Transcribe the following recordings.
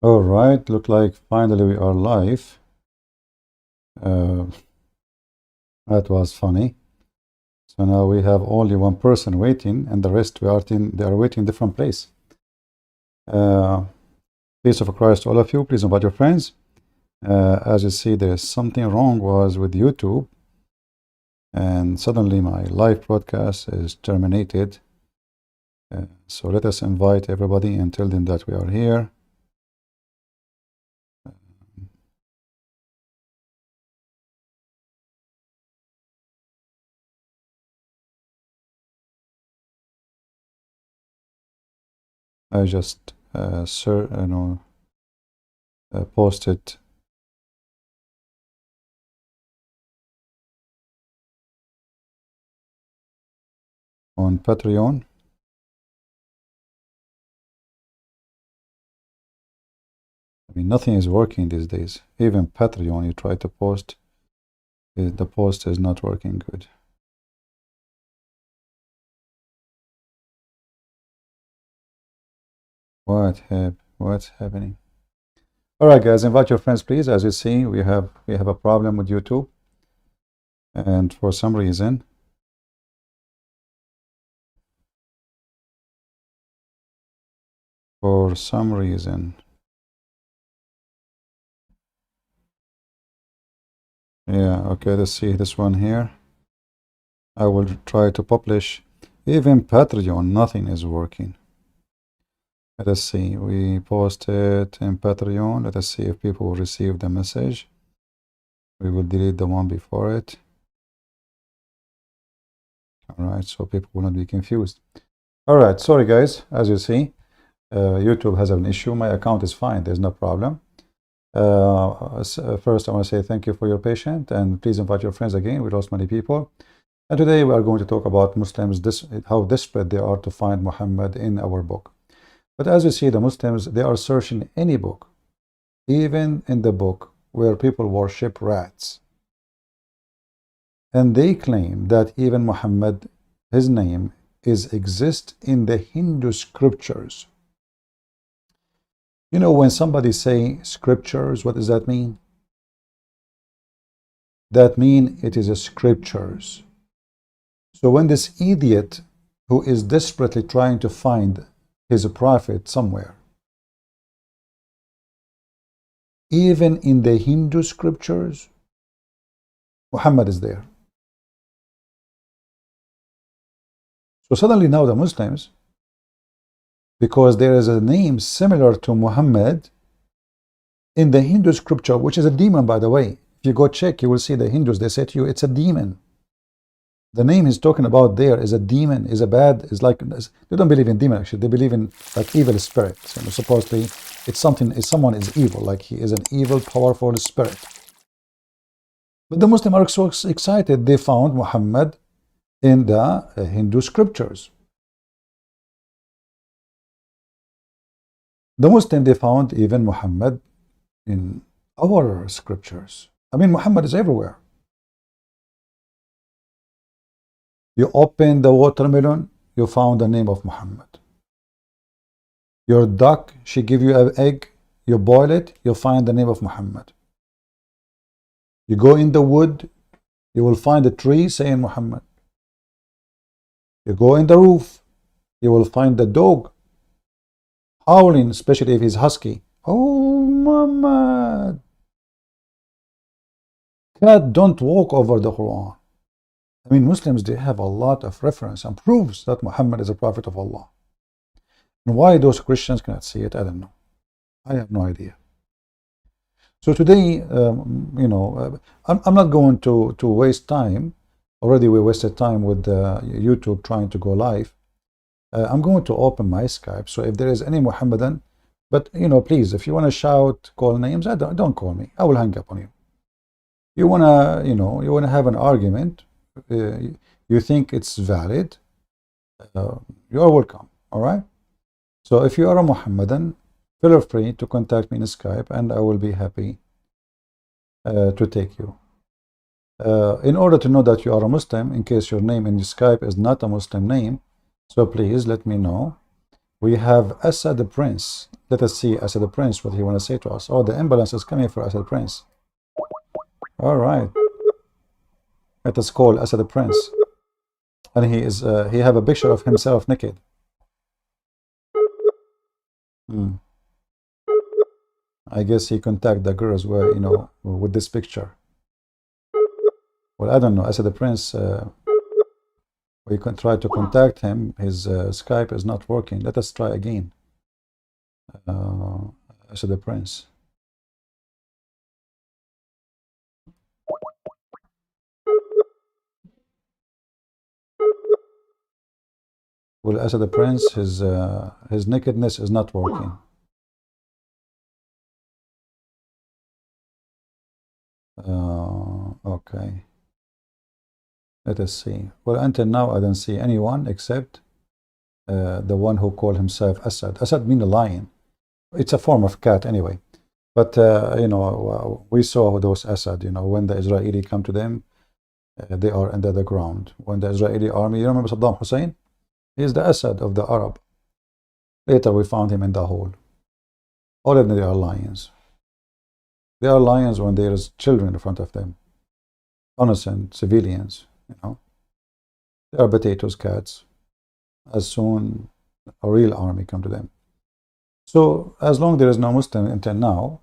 All right, look like finally we are live. Uh, that was funny. So now we have only one person waiting, and the rest they are waiting in different place. Peace of Christ to all of you. Please invite your friends. As you see, there is something wrong was with YouTube, and suddenly my live broadcast is terminated. So let us invite everybody and tell them that we are here. I just posted on Patreon. I mean, nothing is working these days. Even Patreon, you try to post, the post is not working good. What's happening? All right, guys, invite your friends, please. As you see, we have a problem with YouTube, and for some reason, yeah. Okay, let's see this one here. I will try to publish. Even Patreon, nothing is working. Let us see. We posted in Patreon. Let us see if people will receive the message. We will delete the one before it. All right, so people will not be confused. All right, sorry guys. As you see, YouTube has an issue. My account is fine. There's no problem. First, I want to say thank you for your patience, and please invite your friends again. We lost many people. And today we are going to talk about Muslims, how desperate they are to find Muhammad in our book. But as you see, the Muslims, they are searching any book, even in the book where people worship rats. And they claim that even Muhammad, his name, exists in the Hindu scriptures. You know, when somebody say scriptures, what does that mean? That means it is a scriptures. So when this idiot who is desperately trying to find his prophet somewhere, even in the Hindu scriptures, Muhammad is there. So suddenly now the Muslims, because there is a name similar to Muhammad in the Hindu scripture, which is a demon, by the way. If you go check, you will see the Hindus, they say to you, it's a demon. The name he's talking about there is a demon, is a bad, is like, they don't believe in demon actually, they believe in like evil spirits. You know, supposedly it's someone is evil, like he is an evil, powerful spirit. But the Muslims are so excited, they found Muhammad in the Hindu scriptures. The Muslim, they found even Muhammad in our scriptures. I mean, Muhammad is everywhere. You open the watermelon, you found the name of Muhammad. Your duck, she give you an egg, you boil it, you find the name of Muhammad. You go in the wood, you will find a tree saying Muhammad. You go in the roof, you will find the dog howling, especially if he's husky. Oh, Muhammad. Cat don't walk over the Quran. I mean, Muslims, they have a lot of reference and proofs that Muhammad is a prophet of Allah. And why those Christians cannot see it, I don't know. I have no idea. So today, I'm not going to waste time. Already we wasted time with YouTube trying to go live. I'm going to open my Skype. So if there is any Muhammadan, but please, if you want to shout, call names, don't call me. I will hang up on you. You wanna have an argument. You think it's valid, you are welcome. All right, so if you are a Muhammadan, feel free to contact me in Skype and I will be happy to take you. In order to know that you are a Muslim, in case your name in Skype is not a Muslim name, so please let me know. We have Asad the Prince. Let us see Asad the Prince, what he want to say to us. Oh, the ambulance is coming for Asad the Prince. All right. Let us call Asad the Prince. And he have a picture of himself naked. I guess he contact the girls where, you know, with this picture. Well, I don't know. Asad the Prince, we can try to contact him. His Skype is not working. Let us try again. Asad the Prince. Well, Asad the Prince, his nakedness is not working. Okay. Let us see. Well, until now, I don't see anyone except the one who called himself Asad. Asad means a lion. It's a form of cat anyway. But, you know, we saw those Asad, you know, when the Israeli come to them, they are under the ground. When the Israeli army, you remember Saddam Hussein? He is the Asad of the Arab. Later we found him in the hole. All of them, they are lions. They are lions when there is children in front of them. Innocent civilians, you know. They are potatoes, cats. As soon a real army come to them. So as long there is no Muslim until now,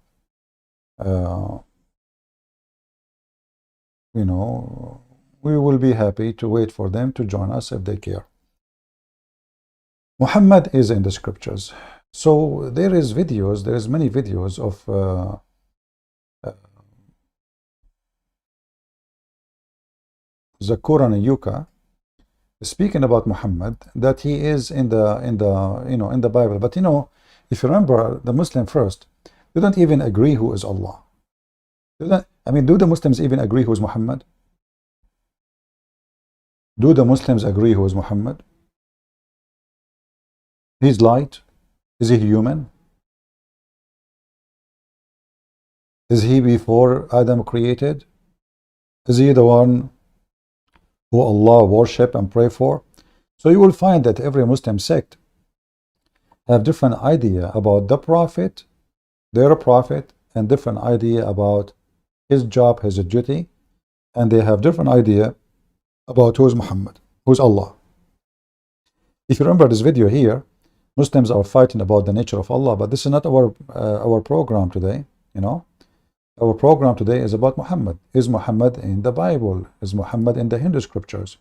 you know, we will be happy to wait for them to join us if they care. Muhammad is in the scriptures. So there is many videos of Zakur and Yuka speaking about Muhammad, that he is in the Bible. But you know, if you remember, the Muslim first, they don't even agree who is Allah. Do the Muslims even agree who is Muhammad? Do the Muslims agree who is Muhammad? He's light. Is he human? Is he before Adam created? Is he the one who Allah worship and pray for? So you will find that every Muslim sect have different idea about the prophet, their prophet, and different idea about his job, his duty, and they have different idea about who is Muhammad, who is Allah. If you remember this video here, Muslims are fighting about the nature of Allah, but this is not our program today, you know. Our program today is about Muhammad. Is Muhammad in the Bible? Is Muhammad in the Hindu scriptures?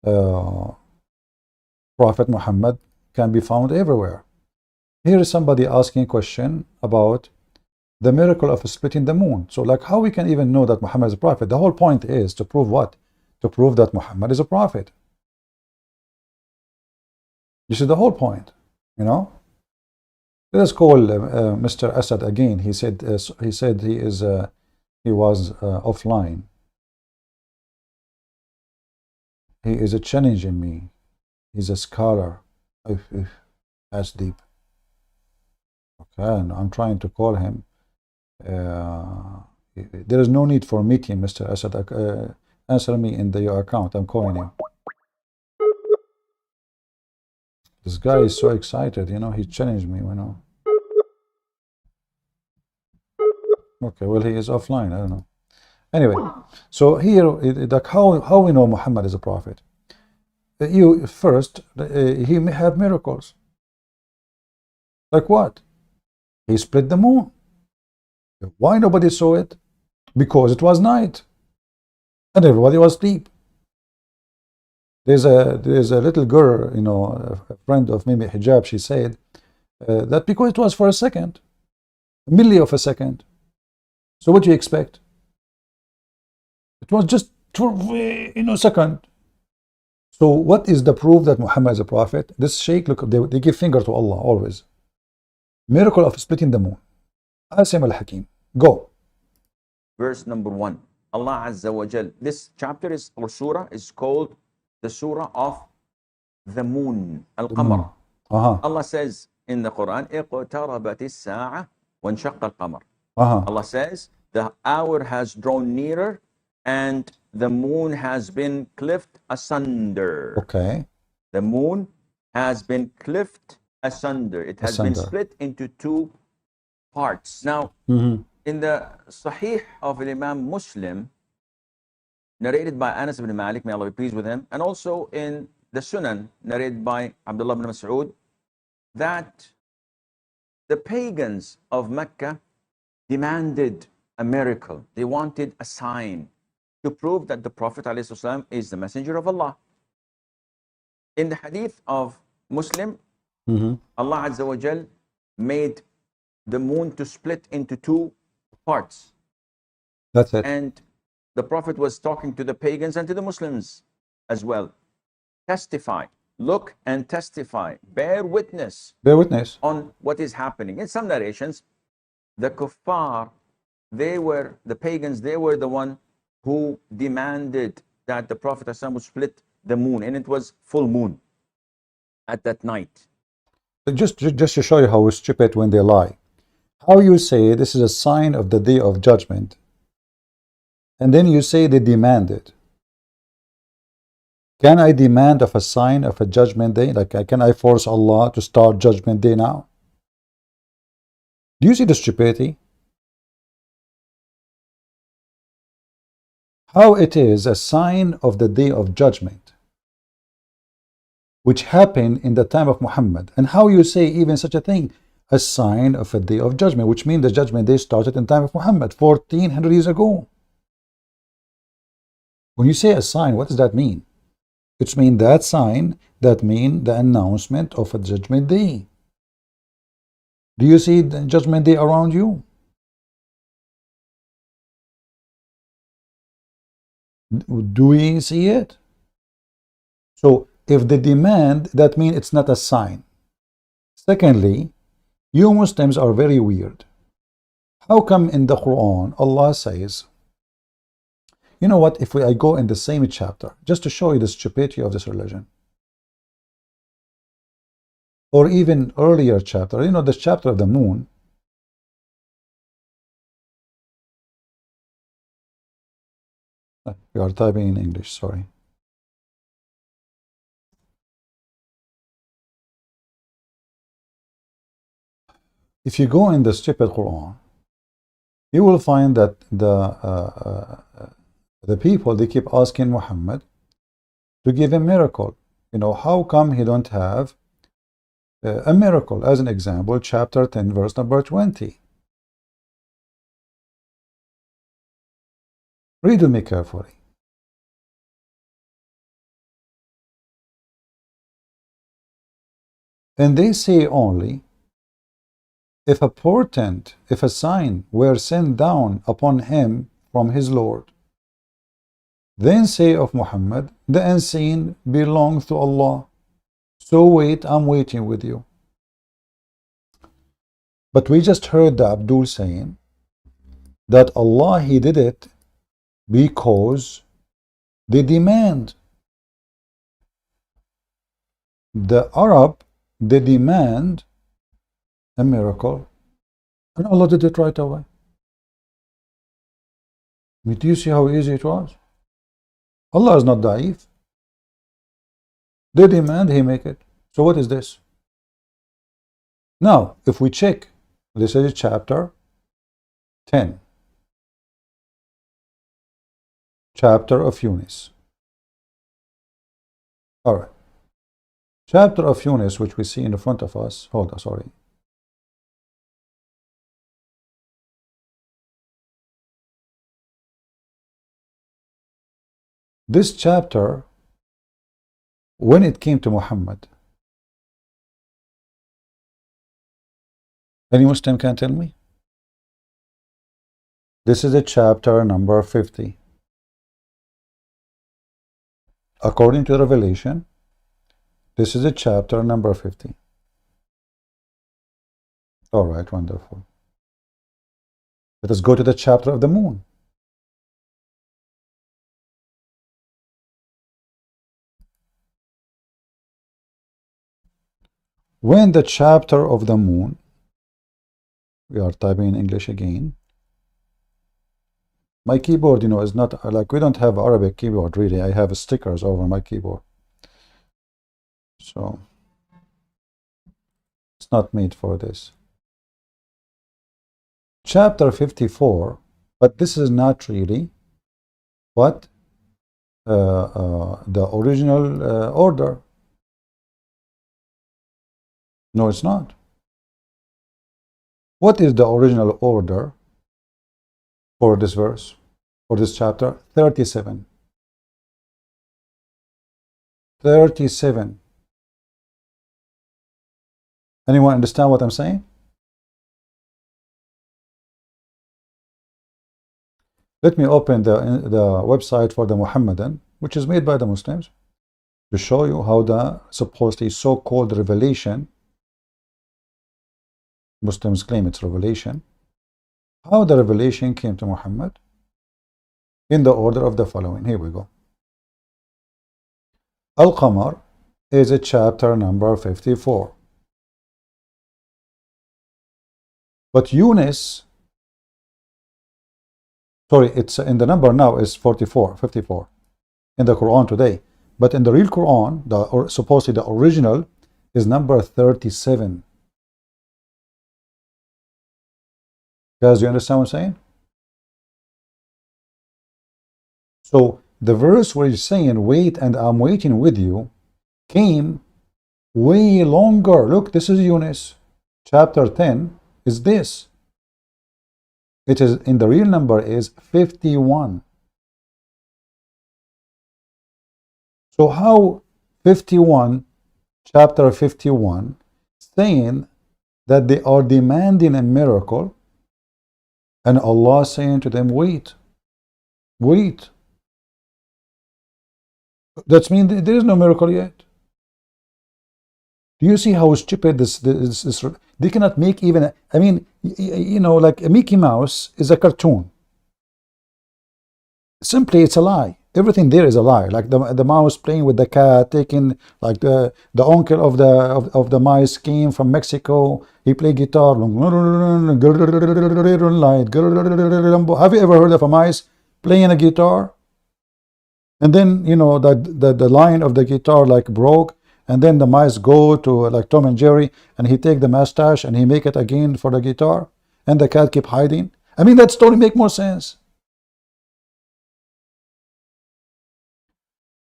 Prophet Muhammad can be found everywhere. Here is somebody asking a question about the miracle of splitting the moon. So like how we can even know that Muhammad is a prophet? The whole point is to prove what? To prove that Muhammad is a prophet. This is the whole point, you know. Let us call Mr. Asad again. He said he was offline. He is challenging me. He's a scholar. That's deep. Okay, and I'm trying to call him. There is no need for meeting, Mr. Asad. Answer me in your account. I'm calling him. This guy is so excited, you know. He challenged me, you know. Okay, well, he is offline. I don't know. Anyway, so here, like how we know Muhammad is a prophet? You first, he may have miracles. Like what? He split the moon. Why nobody saw it? Because it was night, and everybody was asleep. There's a little girl, you know, a friend of Mimi Hijab. She said that because it was for a second, a milli of a second. So what do you expect? It was just a second. So what is the proof that Muhammad is a prophet? This sheikh, look, they give finger to Allah always. Miracle of splitting the moon. Asim al-Hakim. Go. Verse number 1. Allah Azza wa Jal. This chapter is, or surah, is called the surah of the moon, al-Qamar. Allah says in the Quran, اقتربت الساعة وانشق القمر. Allah says the hour has drawn nearer and the moon has been cleft asunder. Okay. The moon has been cleft asunder. It has been split into two parts. Now, in the Sahih of Imam Muslim, narrated by Anas ibn Malik, may Allah be pleased with him, and also in the Sunan, narrated by Abdullah ibn Mas'ud, that the pagans of Mecca demanded a miracle. They wanted a sign to prove that the Prophet ﷺ is the messenger of Allah. In the hadith of Muslim, Allah Azza wa Jal made the moon to split into two parts. That's it. And the Prophet was talking to the pagans and to the Muslims as well. Testify, look and testify, bear witness on what is happening. In some narrations, the kuffar, the pagans, they were the one who demanded that the Prophet ﷺ would split the moon, and it was full moon at that night. Just to show you how stupid when they lie. How you say this is a sign of the day of judgment, and then you say they demanded. Can I demand of a sign of a judgment day? Like, can I force Allah to start judgment day now? Do you see the stupidity? How it is a sign of the day of judgment, which happened in the time of Muhammad, and how you say even such a thing, a sign of a day of judgment, which means the judgment day started in the time of Muhammad, 1400 years ago. When you say a sign, what does that mean? It's mean that sign, that mean the announcement of a judgment day. Do you see the judgment day around you? Do we see it? So if they demand, that means it's not a sign. Secondly, you Muslims are very weird. How come in the Quran Allah says, you know what, if I go in the same chapter, just to show you the stupidity of this religion, or even earlier chapter, you know, the chapter of the moon, we are typing in English, sorry. If you go in the stupid Quran, you will find that the people, they keep asking Muhammad to give a miracle. You know, how come he don't have a miracle? As an example, chapter 10, verse number 20. Read with me carefully. And they say only, if a portent, if a sign were sent down upon him from his Lord, then say of Muhammad, the unseen belongs to Allah. So wait, I'm waiting with you. But we just heard the Abdul saying that Allah, he did it because they demand. The Arab, they demand a miracle, and Allah did it right away. Do you see how easy it was? Allah is not da'if. They demand, he make it. So what is this? Now, if we check, this is chapter 10. Chapter of Yunus. Alright. Chapter of Yunus, which we see in the front of us. Hold on, sorry. This chapter, when it came to Muhammad, any Muslim can tell me? This is a chapter number 50. According to Revelation, this is a chapter number 50. All right, wonderful. Let us go to the chapter of the moon. When the chapter of the moon, we are typing in English again. My keyboard, you know, is not like, we don't have Arabic keyboard really. I have stickers over my keyboard. So It's not made for this. Chapter 54, but this is not really what the original order. No, it's not. What is the original order for this verse, for this chapter? 37. 37. Anyone understand what I'm saying? Let me open the website for the Muhammadan, which is made by the Muslims, to show you how the supposedly so-called revelation, Muslims claim it's revelation, how the revelation came to Muhammad in the order of the following. Here we go. Al-Qamar is a chapter number 54. But Yunus, sorry, it's in the number now is 54 in the Quran today. But in the real Quran, supposedly the original is number 37. Guys, you understand what I'm saying? So the verse where he's saying, wait and I'm waiting with you, came way longer. Look, this is Yunus. Chapter 10 is this. It is in the real number is 51. So how 51, chapter 51, saying that they are demanding a miracle, and Allah saying to them, wait, wait. That means there is no miracle yet. Do you see how stupid this they cannot make even, I mean, you know, like a Mickey Mouse is a cartoon. Simply, it's a lie. Everything there is a lie. Like the mouse playing with the cat, taking like the uncle of the mice came from Mexico. He played guitar. Have you ever heard of a mice playing a guitar? And then you know that the line of the guitar like broke, and then the mice go to like Tom and Jerry, and he take the mustache and he make it again for the guitar, and the cat keep hiding. I mean, that story make more sense.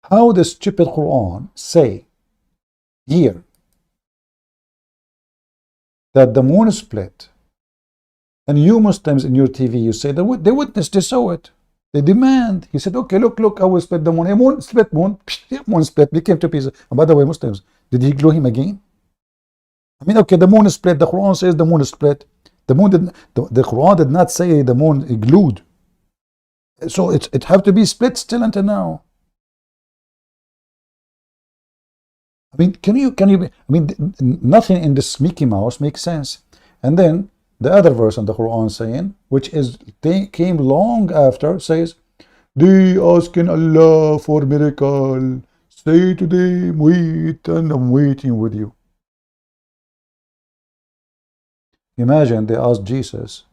How the stupid Quran say here that the moon split, and you Muslims in your TV, you say that they witnessed, they saw it, they demand. He said, okay, look, I will split the moon. A moon split, moon split, became two pieces. And by the way, Muslims, did he glue him again? I mean, okay, the moon is split. The Quran says the moon is split. The moon did the Quran did not say the moon glued. So it have to be split still until now. I mean, can you? I mean, nothing in this Mickey Mouse makes sense. And then the other verse in the Quran saying, which is came long after, says, they asking Allah for miracle. Say to them, wait, and I'm waiting with you. Imagine they asked Jesus,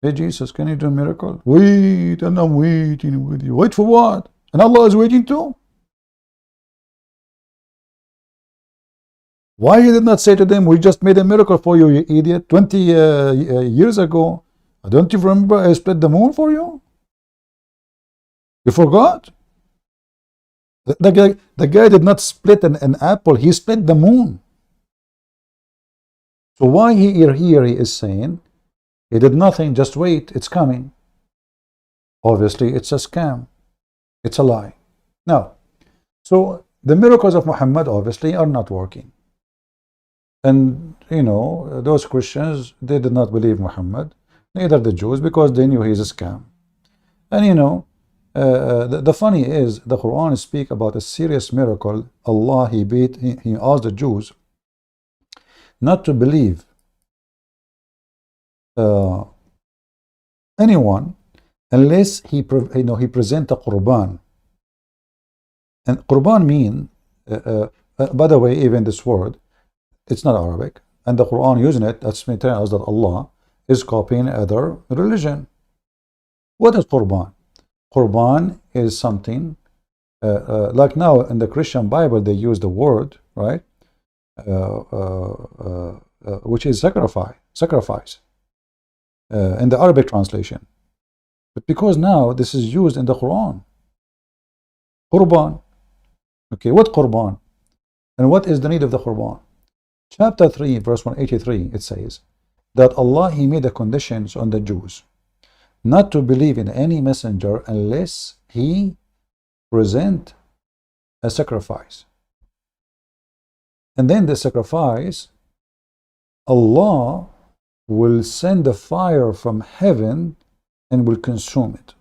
hey Jesus, can you do a miracle? Wait, and I'm waiting with you. Wait for what? And Allah is waiting too. Why he did not say to them, we just made a miracle for you, you idiot, 20 years ago. Don't you remember I split the moon for you? You forgot? The guy did not split an apple, he split the moon. So why here he is saying, he did nothing, just wait, it's coming. Obviously, it's a scam. It's a lie. Now, so the miracles of Muhammad obviously are not working. And, you know, those Christians, they did not believe Muhammad, neither the Jews, because they knew he's a scam. And, you know, the funny is, the Quran speak about a serious miracle. Allah, he asked the Jews not to believe anyone unless he present a Qurban. And Qurban mean, by the way, even this word, it's not Arabic, and the Quran using it, that's me telling us that Allah is copying other religion. What is Qurban? Qurban is something like now in the Christian Bible they use the word, right? which is sacrifice in the Arabic translation. But because now this is used in the Quran, Qurban. Okay, what Qurban? And what is the need of the Qurban? Chapter 3, verse 183, it says that Allah, He made the conditions on the Jews not to believe in any messenger unless he present a sacrifice. And then the sacrifice, Allah will send a fire from heaven and will consume it.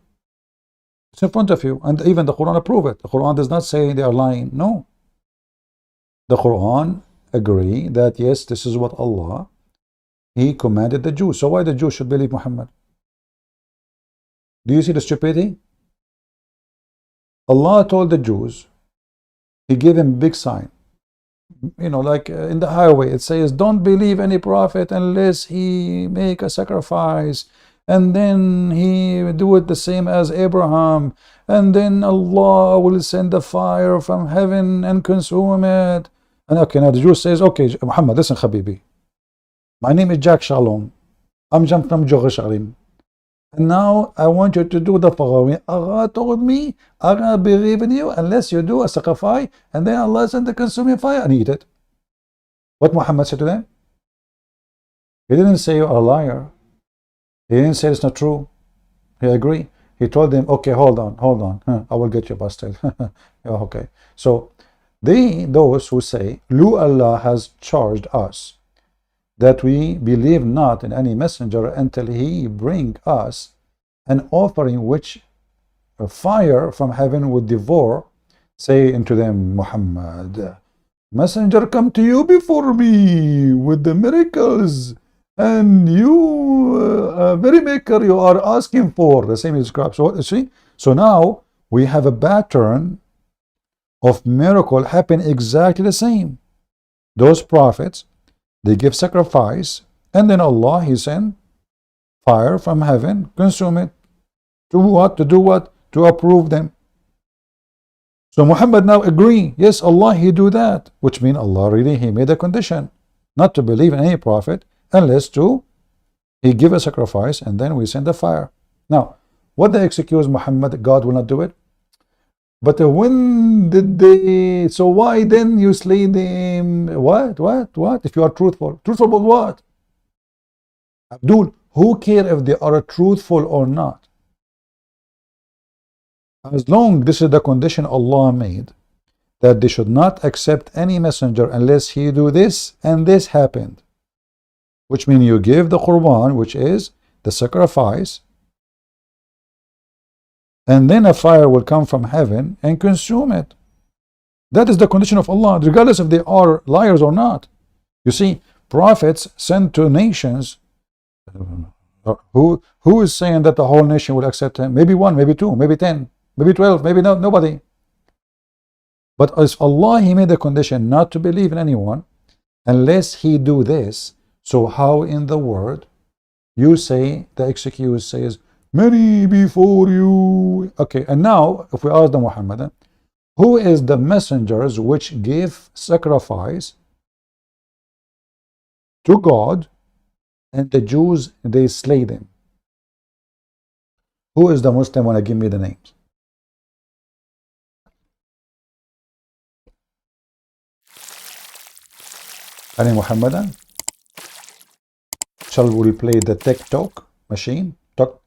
It's in front of you, and even the Quran approve it. The Quran does not say they are lying. No. The Quran agree that yes, this is what Allah, He commanded the Jews. So why the Jews should believe Muhammad? Do you see the stupidity? Allah told the Jews, He gave them a big sign. You know, like in the highway, it says, don't believe any prophet unless he make a sacrifice. And then he do it the same as Abraham. And then Allah will send a fire from heaven and consume it. And okay, now the Jew says, okay, Muhammad, listen, Habibi. My name is Jack Shalom. I'm Jam from Jerusalem. And now I want you to do the following. Allah told me, I'm going to believe in you unless you do a sacrifice, and then Allah sent the consuming fire and eat it. What Muhammad said to them? He didn't say you're a liar. He didn't say it's not true. He agreed. He told them, okay, hold on. I will get you busted. Okay. So those who say, Lu Allah has charged us that we believe not in any messenger until he bring us an offering which a fire from heaven would devour. Say unto them, Muhammad, messenger come to you before me with the miracles, and you very maker you are asking for. The same is described. So you see, so now we have a pattern of miracle happen exactly the same. Those prophets, they give sacrifice, and then Allah, He sent fire from heaven, consume it. To what? To do what? To approve them. So Muhammad now agree, yes, Allah, He do that, which means Allah really, He made a condition not to believe in any prophet unless He give a sacrifice, and then we send the fire. Now, what they excuse Muhammad, God will not do it. But when did they? So why then you slay them? What? If you are truthful about what? Abdul, who care if they are truthful or not? As long this is the condition Allah made, that they should not accept any messenger unless he do this, and this happened. Which means you give the Qurban, which is the sacrifice, and then a fire will come from heaven and consume it. That is the condition of Allah, regardless if they are liars or not. You see, prophets sent to nations. Who is saying that the whole nation will accept him? Maybe 1, maybe 2, maybe 10, maybe 12, maybe nobody. But as Allah, He made a condition not to believe in anyone unless He do this. So how in the world you say, the excuse says, many before you? Okay, and now if we ask the Muhammad, who is the messengers which give sacrifice to God, and the Jews, they slay them? Who is the Muslim? Want to give me the names? Any Muhammadan? Shall we play the TikTok machine? Talk,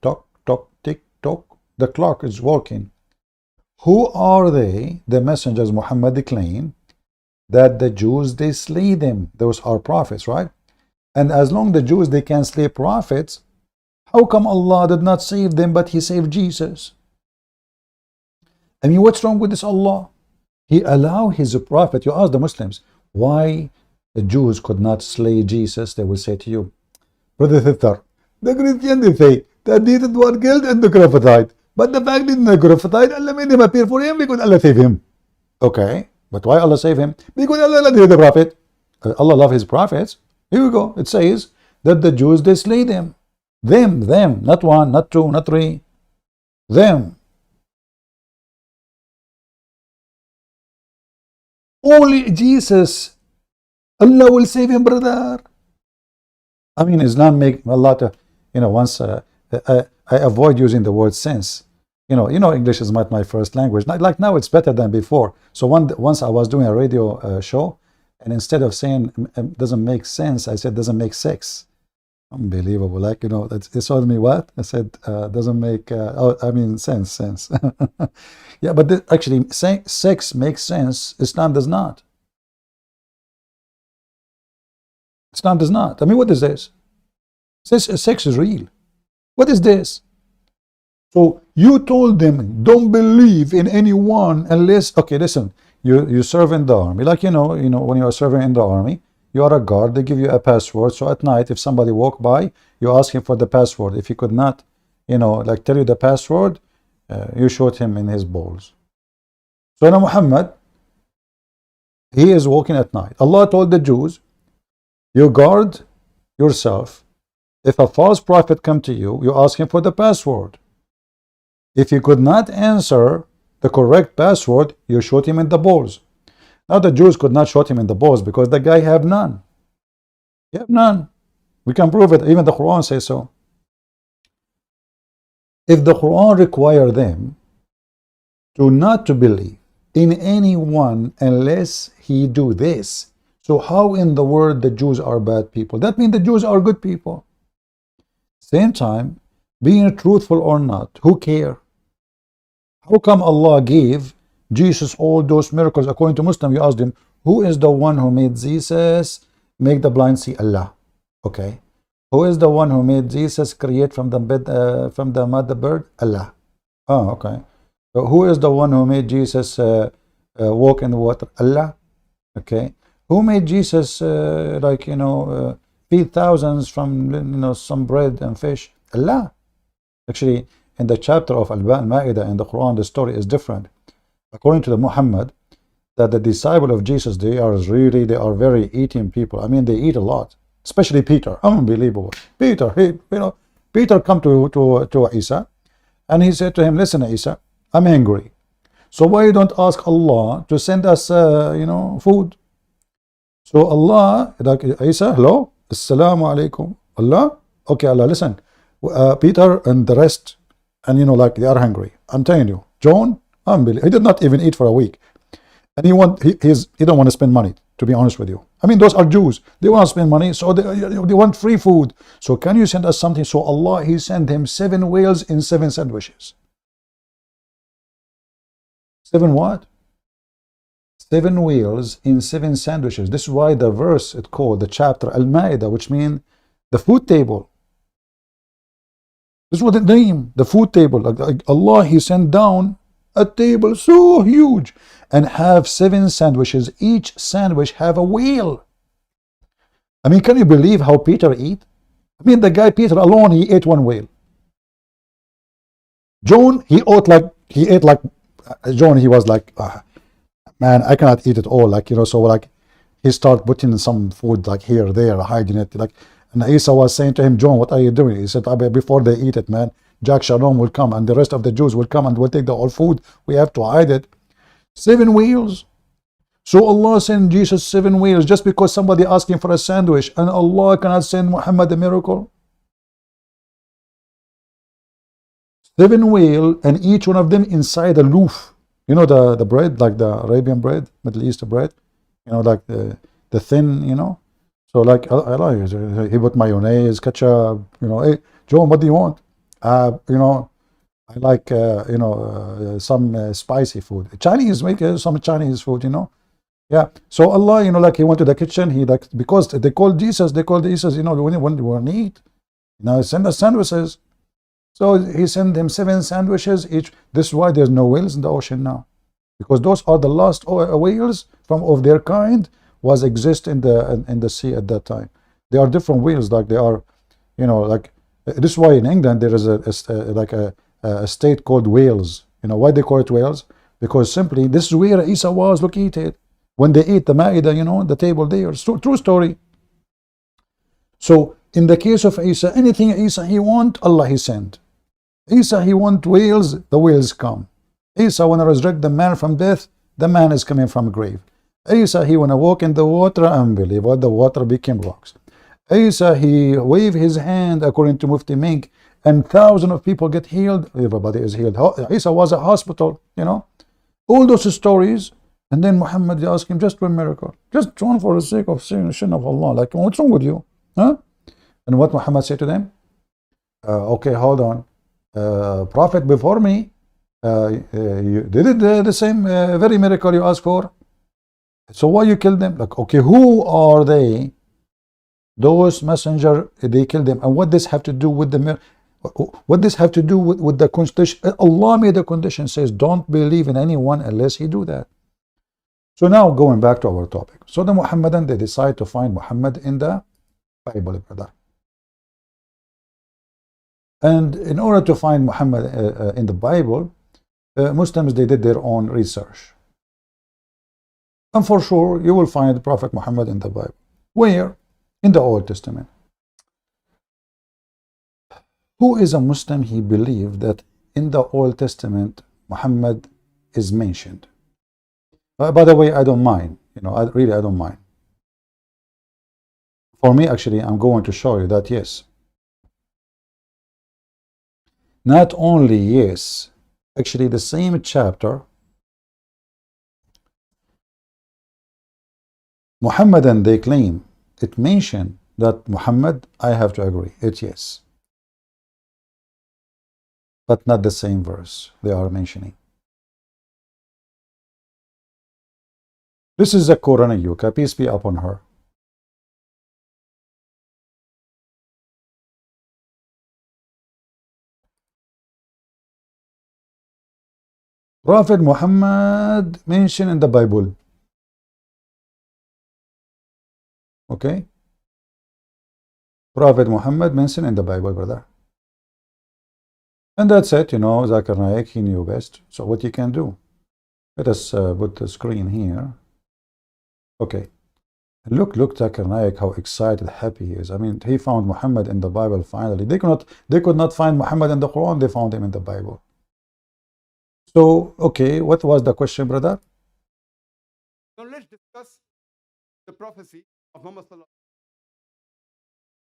tick tock. The clock is working. Who are they, the messengers Muhammad claimed that the Jews, they slay them? Those are prophets, right? And as long the Jews, they can slay prophets, how come Allah did not save them, but He saved Jesus? I mean, what's wrong with this Allah? He allowed His prophet. You ask the Muslims, why the Jews could not slay Jesus? They will say to you, brother sister, the Christians, they say that Jesus was killed and crucified. But the fact is, the crucified, Allah made him appear for him because Allah saved him. Okay, but why Allah save him? Because Allah loved the prophet. Allah loved His prophets. Here we go. It says that the Jews, they slay them. Them, not 1, not 2, not 3. Them. Only Jesus Allah will save him, brother. I mean, Islam make a lot of, once I avoid using the word sense. English is not my first language. Like now, it's better than before. So once I was doing a radio show, and instead of saying doesn't make sense, I said doesn't make sex. Unbelievable. Like, it told me what? I said doesn't make, sense. Yeah, but actually, saying sex makes sense. Islam does not. Islam does not. I mean, what is this? Sex is real. What is this? So you told them, don't believe in anyone unless, okay, listen, you serve in the army. Like, when you are serving in the army, you are a guard, they give you a password. So at night, if somebody walk by, you ask him for the password. If he could not, tell you the password, you shoot him in his balls. So now Muhammad, he is walking at night. Allah told the Jews, you guard yourself. If a false prophet come to you, you ask him for the password. If he could not answer the correct password, you shoot him in the balls. Now the Jews could not shoot him in the balls because the guy have none. He have none. We can prove it. Even the Quran says so. If the Quran require them not to believe in anyone unless he do this, so how in the world the Jews are bad people? That means the Jews are good people. Same time, being truthful or not, who care? How come Allah gave Jesus all those miracles? According to Muslim, you asked him, who is the one who made Jesus make the blind see? Allah. Okay. Who is the one who made Jesus create from the mud the bird? Allah. Oh, okay. So who is the one who made Jesus walk in the water? Allah. Okay. Who made Jesus feed thousands from some bread and fish? Allah. Actually, in the chapter of Al-Ma'idah in the Quran, the story is different. According to the Muhammad, that the disciple of Jesus, they are very eating people. I mean, they eat a lot, especially Peter. Unbelievable. Peter, Peter come to Isa, and he said to him, listen, Isa, I'm hungry. So why you don't ask Allah to send us, food? So Allah, like Isa, hello, assalamu alaikum, Allah. Okay, Allah, listen, Peter and the rest, and they are hungry. I'm telling you, John, unbelievable. He did not even eat for a week, and he don't want to spend money. To be honest with you, I mean, those are Jews. They want to spend money, so they want free food. So can you send us something? So Allah, He sent him 7 whales in 7 sandwiches. 7 what? 7 whales in 7 sandwiches. This is why the verse it called the chapter Al-Ma'idah, which means the food table. This is what the name, the food table. Like Allah, He sent down a table so huge and have 7 sandwiches. Each sandwich have a whale. I mean, can you believe how Peter eat? I mean, the guy Peter alone, he ate 1 whale. John, he ate like John, he was like, man, I cannot eat it all. So he start putting some food like here, there, hiding it. And Isa was saying to him, John, what are you doing? He said, before they eat it, man, Jack Shalom will come and the rest of the Jews will come and will take the whole food. We have to hide it. 7 whales. So Allah sent Jesus 7 whales just because somebody asking for a sandwich, and Allah cannot send Muhammad a miracle. 7 whale, and each one of them inside a loaf. The bread, like the Arabian bread, Middle Eastern bread. Like the thin, So I like it. He put mayonnaise, ketchup. Hey, John, what do you want? I like some spicy food. Chinese, make some Chinese food. Yeah. So Allah, he went to the kitchen. He because they called Jesus. When they want to eat, send us sandwiches. So He sent him 7 sandwiches each. This is why there's no whales in the ocean now, because those are the last whales of their kind was exist in the sea at that time. They are different whales, like they are, this is why in England there is a state called Wales. Why they call it Wales? Because simply this is where Isa was located when they ate the Ma'idah, the table there. True story. So in the case of Isa, anything Isa he want, Allah He sent. Isa he want whales, the whales come. Isa want to resurrect the man from death, the man is coming from grave. Isa, he when I walk in the water, unbelievable, the water became rocks. Isa, he waved his hand according to Mufti Mink, and thousands of people get healed. Everybody is healed. Isa was a hospital, all those stories. And then Muhammad asked him just one miracle, just one for the sake of saying the sin of Allah. Like, what's wrong with you? Huh? And what Muhammad said to them? Okay, hold on. Prophet before me, you did it the same very miracle you asked for. So why you killed them? Like, okay, who are they? Those messenger, they killed them. And what this have to do with the what this have to do with the condition? Allah made a condition, says don't believe in anyone unless he do that. So now going back to our topic. So the Muhammadan, they decide to find Muhammad in the Bible, brother. And in order to find Muhammad in the Bible, Muslims, they did their own research. And for sure, you will find Prophet Muhammad in the Bible. Where? In the Old Testament. Who is a Muslim, he believed that in the Old Testament, Muhammad is mentioned? By the way, I don't mind. I don't mind. For me, actually, I'm going to show you that yes. Not only yes, actually the same chapter, Muhammadan, they claim it mentioned that Muhammad, I have to agree, it's yes. But not the same verse they are mentioning. This is the Quran Yuka, peace be upon her. Prophet Muhammad mentioned in the Bible. Okay? Prophet Muhammad mentioned in the Bible, brother. And that's it, Zakir Naik, he knew best. So what you can do? Let us put the screen here. Okay. Look, Zakir Naik, how excited, happy he is. I mean, he found Muhammad in the Bible finally. They could not find Muhammad in the Quran, they found him in the Bible. So, okay, what was the question, brother? Now let's discuss the prophecy of Muhammad Sallallahu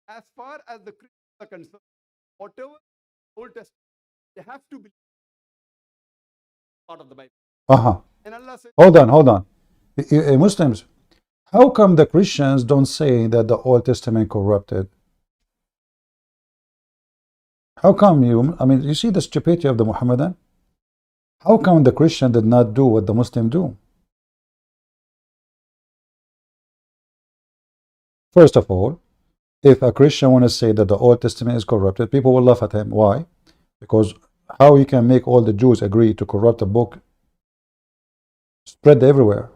Alaihi Wasallam. As far as the Christians are concerned, whatever Old Testament, they have to be part of the Bible. And Allah said, hold on. Muslims, how come the Christians don't say that the Old Testament corrupted? How come you see the stupidity of the Muhammadan? How come the Christian did not do what the Muslim do? First of all, if a Christian want to say that the Old Testament is corrupted, people will laugh at him. Why? Because how he can make all the Jews agree to corrupt a book spread everywhere?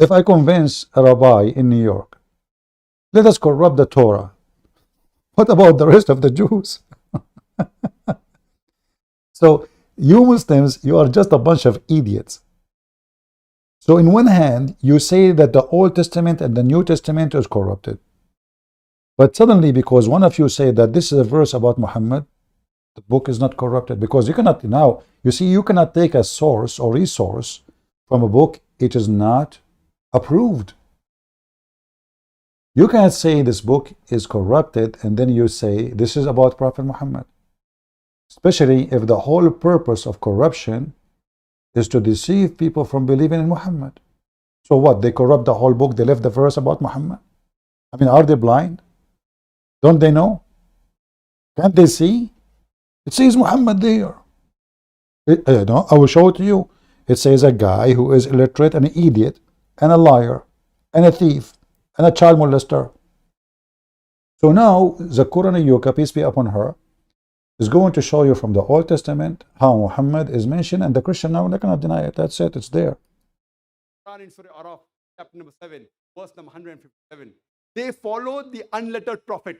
If I convince a rabbi in New York, let us corrupt the Torah, what about the rest of the Jews? So you Muslims, you are just a bunch of idiots. So in one hand, you say that the Old Testament and the New Testament is corrupted. But suddenly, because one of you say that this is a verse about Muhammad, the book is not corrupted. Because you cannot, now, you see, you cannot take a source or resource from a book, it is not approved. You cannot say this book is corrupted and then you say this is about Prophet Muhammad. Especially if the whole purpose of corruption is to deceive people from believing in Muhammad. So what? They corrupt the whole book, they left the verse about Muhammad? I mean, are they blind? Don't they know? Can't they see? It says Muhammad there. I will show it to you. It says a guy who is illiterate and an idiot and a liar and a thief and a child molester. So now, the Quran Yuka, peace be upon her, is going to show you from the Old Testament how Muhammad is mentioned, and the Christian now, they cannot deny it. That's it, it's there. In Surah Araf, chapter number 7, verse number 157. They followed the unlettered prophet,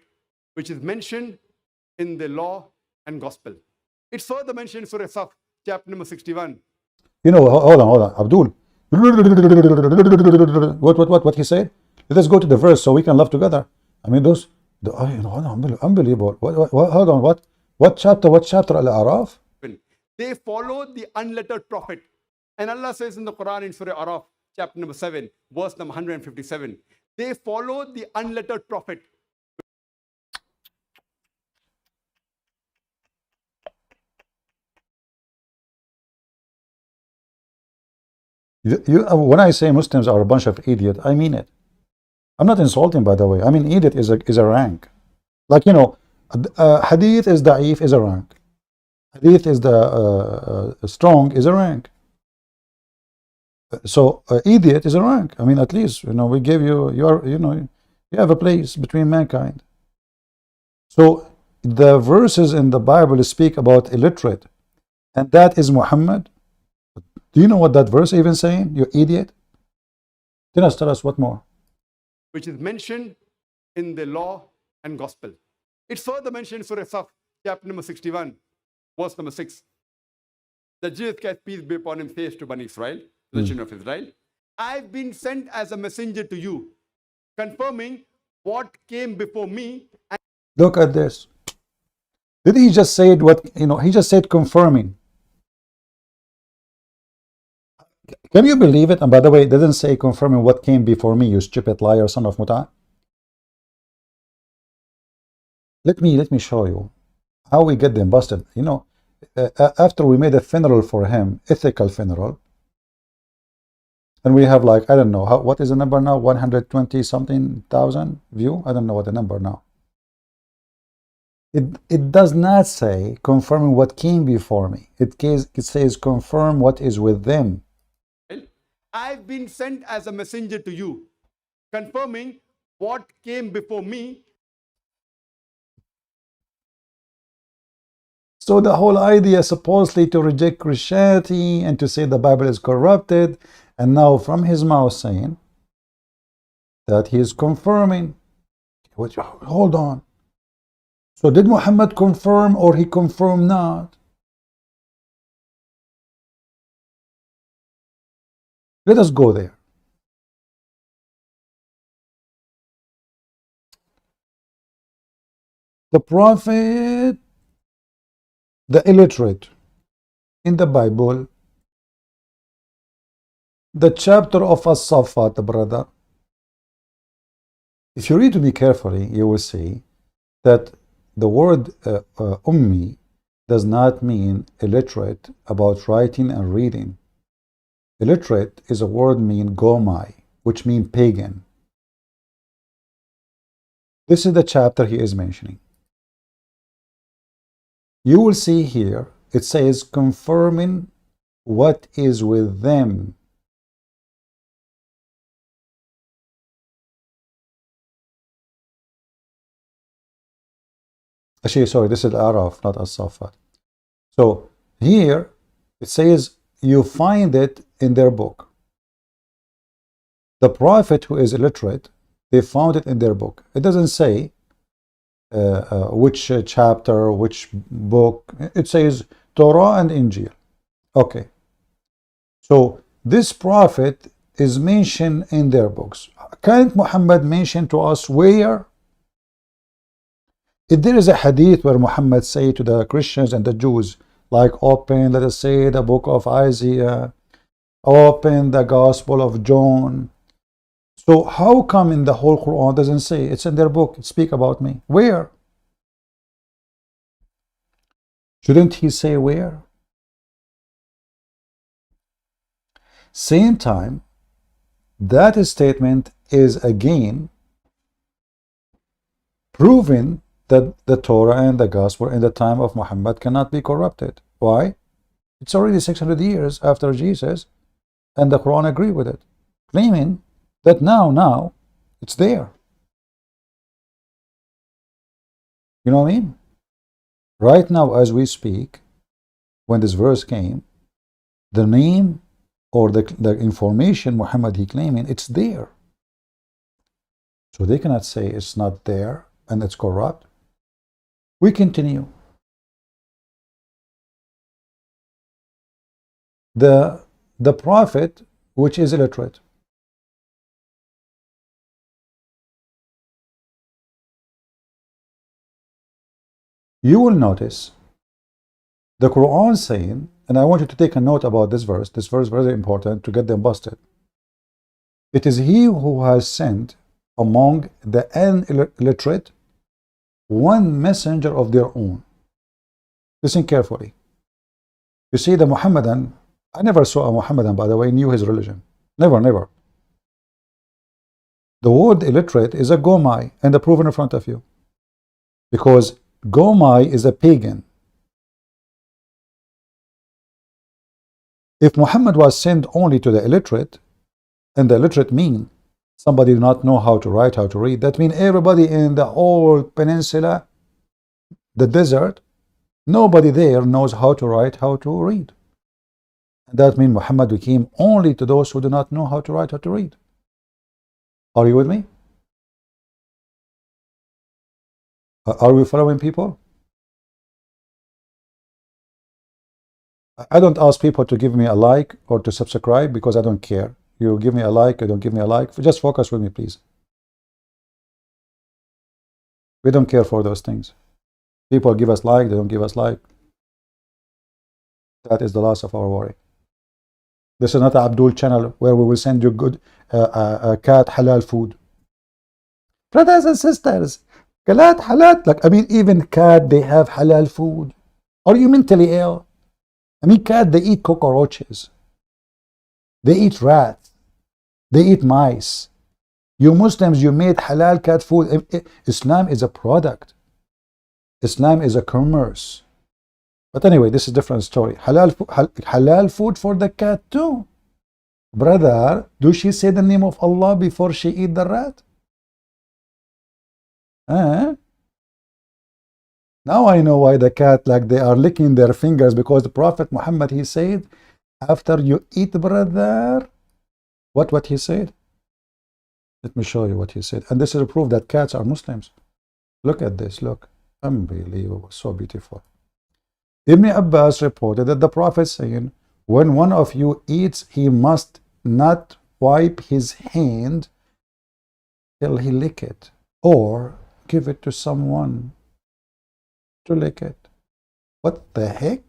which is mentioned in the law and gospel. It's further mentioned in Surah Saf, chapter number 61. Hold on, Abdul. What he said? Let us go to the verse so we can laugh together. I mean, unbelievable. Hold on, what chapter? What chapter? Al-Araf? They followed the unlettered prophet, And Allah says in the Quran in Surah Araf, chapter number 7, verse number 157, they followed the unlettered prophet. When I say Muslims are a bunch of idiots, I mean it. I'm not insulting, by the way. I mean, idiot is a rank. Like, you know, hadith is da'if is a rank. Hadith is the strong is a rank. So idiot is a rank. I mean, at least, you know, we give you, you have a place between mankind. So the verses in the Bible speak about illiterate, and that is Muhammad. Do you know what that verse even saying? You idiot. Tell us what more. Which is mentioned in the law and gospel. It's further mentioned in Surah Saf, chapter number 61, verse number 6. That Jesus Christ, peace be upon him, says to Bani Israel, the children of Israel, I've been sent as a messenger to you, confirming what came before me. Look at this. Did he just say what, he just said confirming. Can you believe it? And by the way, it doesn't say confirming what came before me, you stupid liar, son of Muta. Let me show you how we get them busted. After we made a funeral for him, ethical funeral, and we have like, I don't know, what is the number now? 120 something thousand view? I don't know what the number now. It does not say confirming what came before me. It says confirm what is with them. I've been sent as a messenger to you, confirming what came before me. So the whole idea supposedly to reject Christianity and to say the Bible is corrupted, and now from his mouth saying that he is confirming. Hold on. So did Muhammad confirm or he confirmed not? Let us go there. The prophet, the illiterate in the Bible, the chapter of As-Saffat, brother. If you read to me carefully, you will see that the word ummi does not mean illiterate about writing and reading. Illiterate is a word mean gomai, which means pagan. This is the chapter he is mentioning. You will see here, it says confirming what is with them. Actually, sorry, this is Araf, not As-Saffat. So here it says you find it in their book. The prophet who is illiterate, they found it in their book. It doesn't say which chapter, which book. It says Torah and Injil. Okay. So this prophet is mentioned in their books. Can't Muhammad mention to us where? If there is a hadith where Muhammad say to the Christians and the Jews, like open, let us say, the book of Isaiah, open the Gospel of John. So how come in the whole Quran doesn't say? It's in their book, speak about me. Where? Shouldn't he say where? Same time, that statement is again proving that the Torah and the Gospel in the time of Muhammad cannot be corrupted. Why? It's already 600 years after Jesus, and the Quran agree with it, claiming that now it's there. You know what I mean? Right now, as we speak, when this verse came, the name or the information Muhammad he claiming, it's there. So they cannot say it's not there and it's corrupt. We continue. The prophet, which is illiterate. You will notice the Quran saying and I want you to take a note about this verse. This verse is very important to get them busted. It is he who has sent among the illiterate one messenger of their own. Listen carefully. You see, the Muhammadan, I never saw a Muhammadan, by the way, knew his religion. Never, never. The word illiterate is a gomai, and the proven in front of you. Because gomai is a pagan. If Muhammad was sent only to the illiterate, and the illiterate mean somebody do not know how to write, how to read, that means everybody in the whole peninsula, the desert, nobody there knows how to write, how to read. And that means Muhammad became only to those who do not know how to write, how to read. Are you with me? Are we following people? I don't ask people to give me a like or to subscribe because I don't care. You give me a like, you don't give me a like. Just focus with me, please. We don't care for those things. People give us like, they don't give us like. That is the loss of our worry. This is not an Abdul channel where we will send you good cat halal food. Brothers and sisters, cat halal. Like, I mean, even cat, they have halal food. Are you mentally ill? I mean, cat, they eat cockroaches. They eat rats. They eat mice. You Muslims, you made halal cat food. Islam is a product. Islam is a commerce. But anyway, this is a different story. Halal food for the cat too. Brother, do she say the name of Allah before she eat the rat? Now I know why the cat, like, they are licking their fingers, because the Prophet Muhammad, he said, after you eat, brother, what he said? Let me show you what he said. And this is a proof that cats are Muslims. Look at this, look. Unbelievable, so beautiful. Ibn Abbas reported that the Prophet saying, when one of you eats, he must not wipe his hand till he lick it, or give it to someone to lick it. What the heck?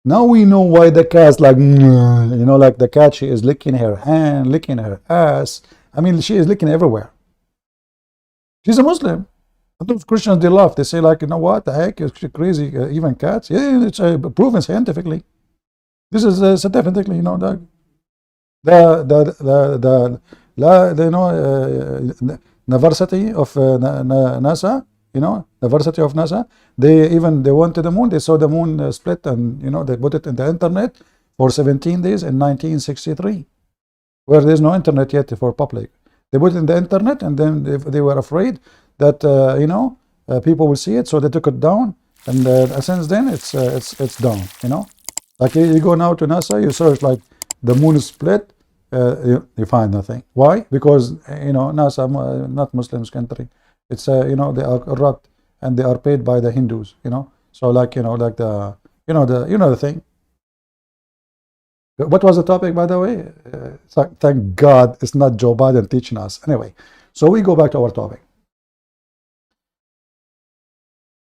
Now we know why the cat's like, you know, like the cat, she is licking her hand, licking her ass. I mean, she is licking everywhere. She's a Muslim. And those Christians, they laugh. They say, like, you know what, the heck, is she crazy? Even cats? Yeah, it's proven scientifically. This is scientifically, you know, the University of NASA, you know, the University of NASA, they went to the moon. They saw the moon split, and, you know, they put it in the internet for 17 days in 1963, where there's no internet yet for public. They put it in the internet, and then they were afraid that you know, people will see it, so they took it down, and since then it's down. You know, like you go now to NASA, you search like the moon is split, you find nothing. Why? Because you know, NASA not Muslims country. It's you know, they are corrupt and they are paid by the Hindus. You know, so like, you know, like the the thing. What was the topic, by the way? Thank God it's not Joe Biden teaching us. Anyway, so we go back to our topic.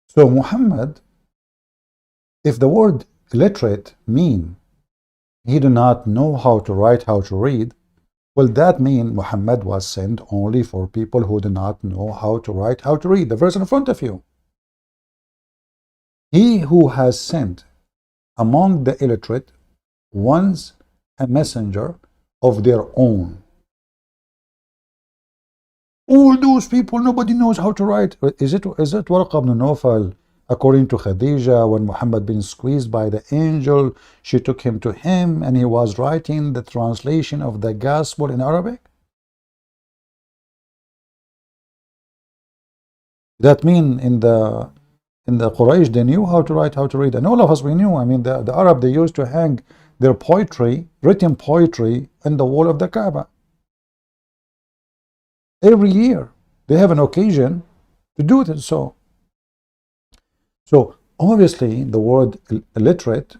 So Muhammad, if the word illiterate mean he do not know how to write, how to read, well, that mean Muhammad was sent only for people who do not know how to write, how to read. The verse in front of you. He who has sent among the illiterate ones a messenger of their own. All those people, nobody knows how to write. Is it Warqa ibn Nawfal, according to Khadija, when Muhammad been squeezed by the angel, she took him to him and he was writing the translation of the gospel in Arabic? That mean in the Quraysh, they knew how to write, how to read, and all of us, we knew. I mean, the Arab, they used to hang their poetry, written poetry, in the wall of the Kaaba. Every year they have an occasion to do it. So obviously the word illiterate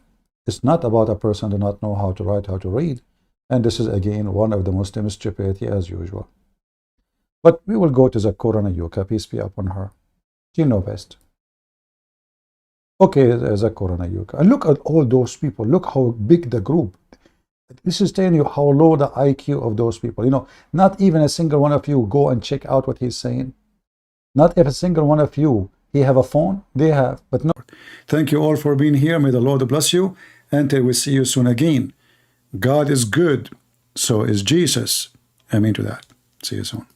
is not about a person who does not know how to write, how to read, and this is again one of the Muslim stupidity as usual. But we will go to the Quran Yuka, peace be upon her. She knows best. Okay, Zakorana Yuka. And look at all those people. Look how big the group. This is telling you how low the IQ of those people. You know, not even a single one of you go and check out what he's saying. Not if a single one of you, he have a phone, they have, but no. Thank you all for being here. May the Lord bless you. Until we see you soon again. God is good. So is Jesus. Amen to that. See you soon.